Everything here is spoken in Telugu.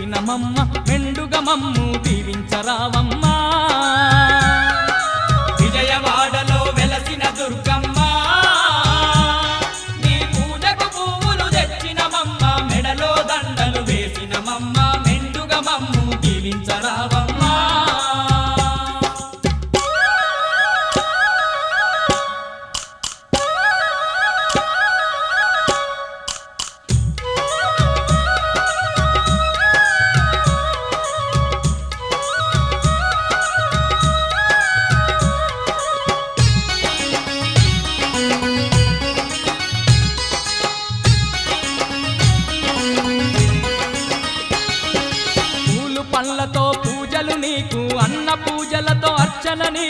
వెలసినమమ్మ మెండుగా మమ్ము దీవించరావమ్మా విజయవాడలో వెలసిన దుర్గమ్మ నీ పూజకు పువ్వులు తెచ్చినమమ్మ మెడలో దండలు వేసినమమ్మ మెండుగా మమ్ము దీవించరావమ్మా పూలు పండ్లతో పూజలు నీకు అన్న పూజలతో అర్చన నీకు